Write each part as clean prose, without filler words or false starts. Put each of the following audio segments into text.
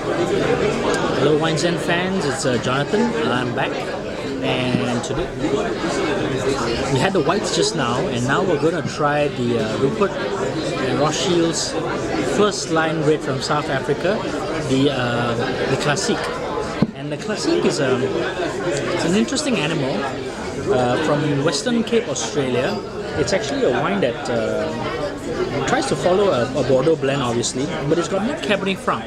Hello Wine Zen fans, it's Jonathan. I'm back, and today we had the whites just now, and now we're gonna try the Rupert and Rothschild's first line red from South Africa, the Classique. And the Classique is it's an interesting animal from Western Cape, Australia. It's actually a wine that tries to follow a Bordeaux blend, obviously, but it's got more Cabernet Franc.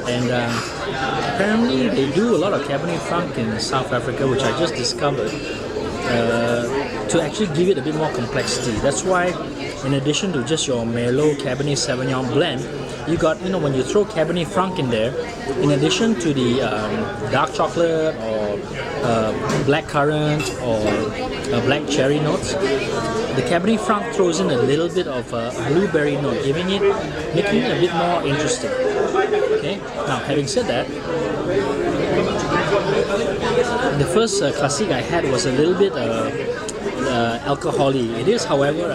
And apparently they do a lot of Cabernet Franc in South Africa, which I just discovered, to actually give it a bit more complexity. That's why, in addition to just your Merlot Cabernet Sauvignon blend, you got, when you throw Cabernet Franc in there, in addition to the dark chocolate or black currant or black cherry notes, the Cabernet Franc throws in a little bit of a blueberry note, making it a bit more interesting. Okay. Now, having said that, the first Classique I had was a little bit alcoholic. It is, however,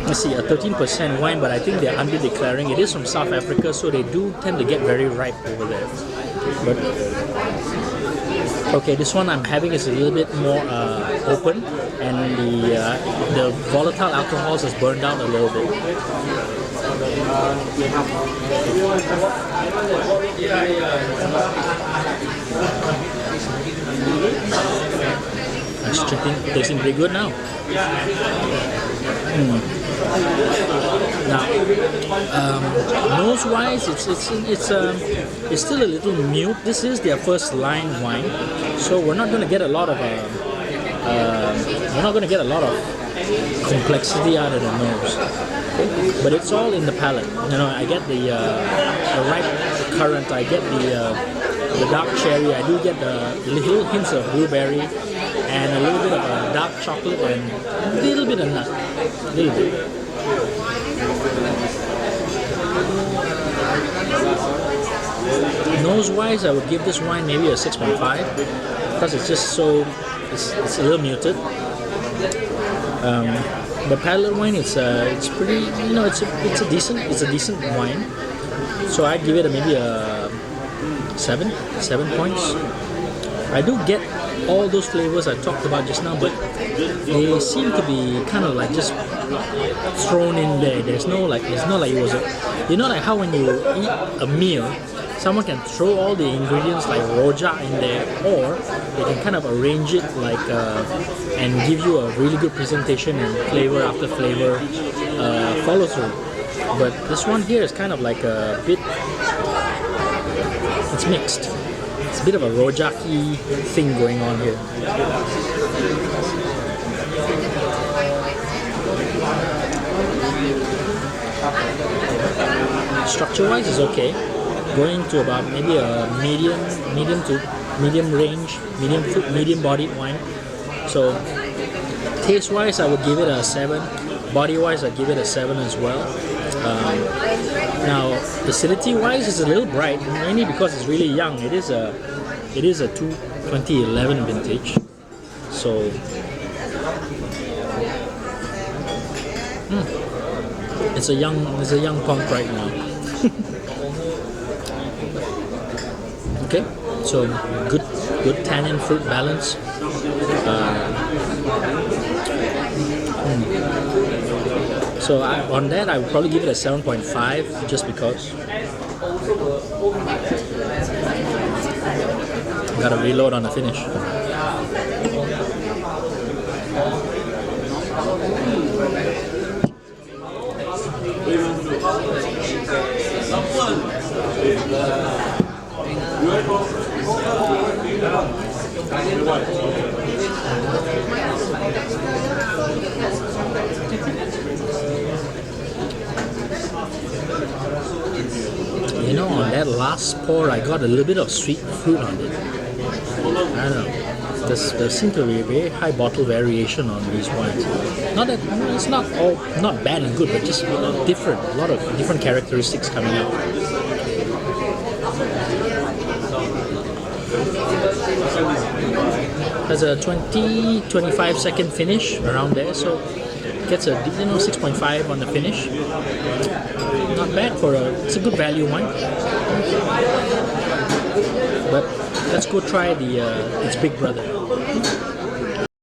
let's see, a 13% wine, but I think they're under-declaring. It is from South Africa, so they do tend to get very ripe over there. But okay, this one I'm having is a little bit more open, and the volatile alcohols has burned down a little bit. It's tasting pretty good now. Now, nose-wise, it's still a little mute. This is their first line wine, so we're not going to get a lot of complexity out of the nose. Okay? But it's all in the palate. I get the ripe currant. I get the dark cherry. I do get the little hints of blueberry, and a little bit of dark chocolate, and a little bit of nut. A little bit. Nose-wise, I would give this wine maybe a 6.5 because it's just it's a little muted. The palate wine, it's pretty, it's a decent wine. So I'd give it maybe a 7 points. I do get all those flavors I talked about just now, but they seem to be kind of like just thrown in there. It's not like it was like how when you eat a meal, someone can throw all the ingredients like rojak in there, or they can kind of arrange it like and give you a really good presentation and flavor after flavor follow through. But this one here is kind of like a bit, it's mixed. It's a bit of a rojaki thing going on here. Structure-wise is okay, going to about maybe a medium range, medium bodied wine. So taste-wise, I would give it a 7. Body-wise, I'd give it a 7 as well. Now, acidity-wise, it's a little bright, mainly because it's really young. It is a 2011 vintage. So, it's a young punk right now. Okay, so good tannin fruit balance. So on that, I would probably give it a 7.5, just because. Gotta reload on the finish. On that last pour, I got a little bit of sweet fruit on it. I don't know. There seems to be a very high bottle variation on these wines. Not that it's not bad and good, but just different. A lot of different characteristics coming out. Has a 20-25 second finish around there, so gets a 6.5 on the finish. Not bad it's a good value wine. but let's go try the its big brother.